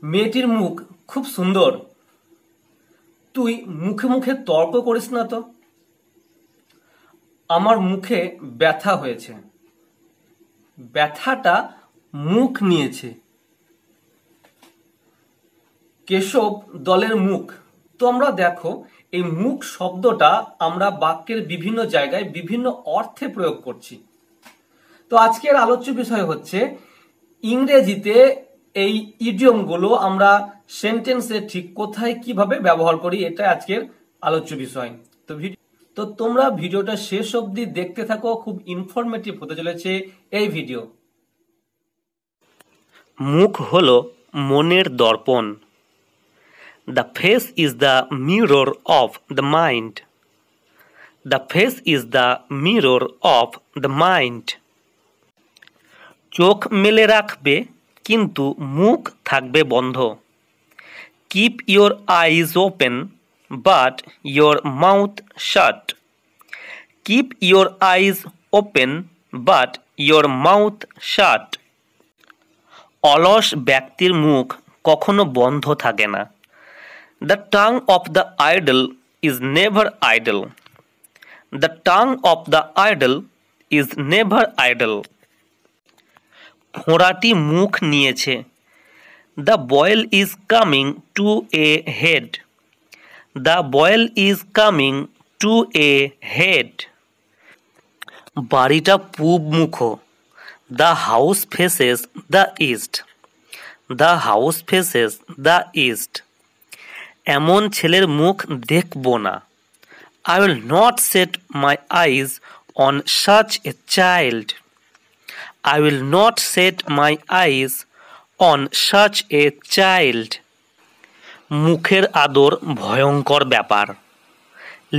মেয়েটির মুখ খুব সুন্দর, তুই মুখে মুখে তর্ক করিস না তো। আমার মুখে ব্যথা হয়েছে, ব্যথাটা মুখ নিয়েছে। কেশব দলের মুখ। তো আমরা দেখো, এই মুখ শব্দটা আমরা বাক্যের বিভিন্ন জায়গায় বিভিন্ন অর্থে প্রয়োগ করছি। তো আজকের আলোচ্য বিষয় হচ্ছে ইংরেজিতে এই ইডিয়মগুলো আমরা সেন্টেন্সে ঠিক কোথায় কিভাবে ব্যবহার করি, এটা আজকের আলোচ্য বিষয়। তো তোমরা ভিডিওটা শেষ অবধি দেখতে থাকো, খুব ইনফরমেটিভ হতে চলেছে এই ভিডিও। মুখ হলো মনের দর্পণ। The face is the mirror of the mind. The face is the mirror of the mind. চোখ মেলে রাখবে কিন্তু মুখ থাকবে বন্ধ। Keep your eyes open but your mouth shut. Keep your eyes open but your mouth shut. অলস ব্যক্তির মুখ কখনো বন্ধ থাকে না। The tongue of the idle is never idle. The tongue of the idle is never idle. ফোঁড়াটি মুখ নিয়েছে। The boil is coming to a head. The boil is coming to a head. বাড়িটা পূব মুখ। The house faces the east. The house faces the east. এমন ছেলের মুখ দেখব না। I will not set my eyes on such a child. I will not set my eyes on such a child. মুখের আদর ভয়ঙ্কর ব্যাপার।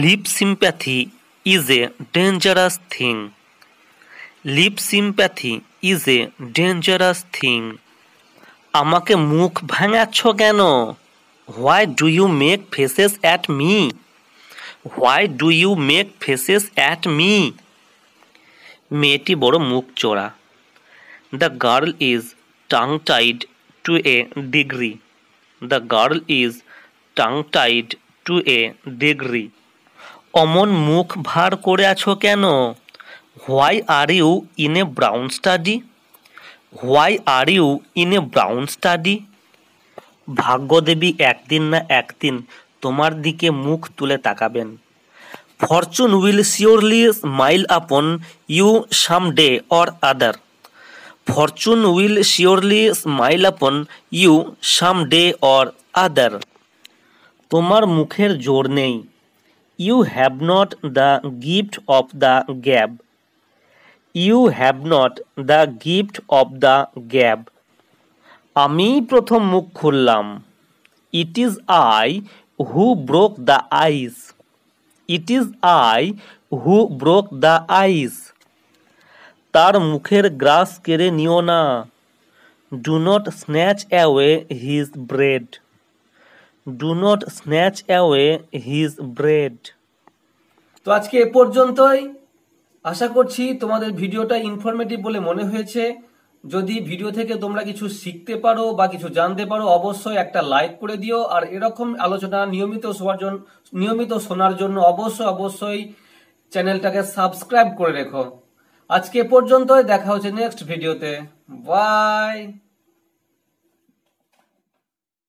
Lip sympathy is a dangerous thing. Lip sympathy is a dangerous thing. আমাকে মুখ ভাঙাচ্ছ কেন? Why do you make faces at me? Why do you make faces at me? মেয়েটি বড় মুখ চোরা। The girl is tongue-tied to a degree. The girl is tongue-tied to a degree. অমন মুখ ভার করে আছো কেন? Why are you in a brown study? Why are you in a brown study? ভাগ্যদেবী একদিন না একদিন তোমার দিকে মুখ তুলে তাকাবেন। Fortune will surely smile upon you someday or other. Fortune will surely smile upon you someday or other. তোমার মুখের জোর নেই। You have not the gift of the gab. You have not the gift of the gab. আমি প্রথম মুখ খুললাম। It is I who broke the ice. It is I who broke the ice. তার মুখের গ্রাস কেড়ে নিও না। Do not snatch away his bread. Do not snatch away his bread. তো আজকে এ পর্যন্তই। আশা করছি তোমাদের ভিডিওটা ইনফরমেটিভ বলে মনে হয়েছে। যদি ভিডিও থেকে তোমরা কিছু শিখতে পারো বা কিছু জানতে পারো, অবশ্যই একটা লাইক করে দিও। আর এরকম আলোচনা নিয়মিত শোনার জন্য অবশ্যই চ্যানেলটাকে সাবস্ক্রাইব করে রেখো। আজকে এ পর্যন্তই, দেখা হচ্ছে নেক্সট ভিডিওতে। বাই।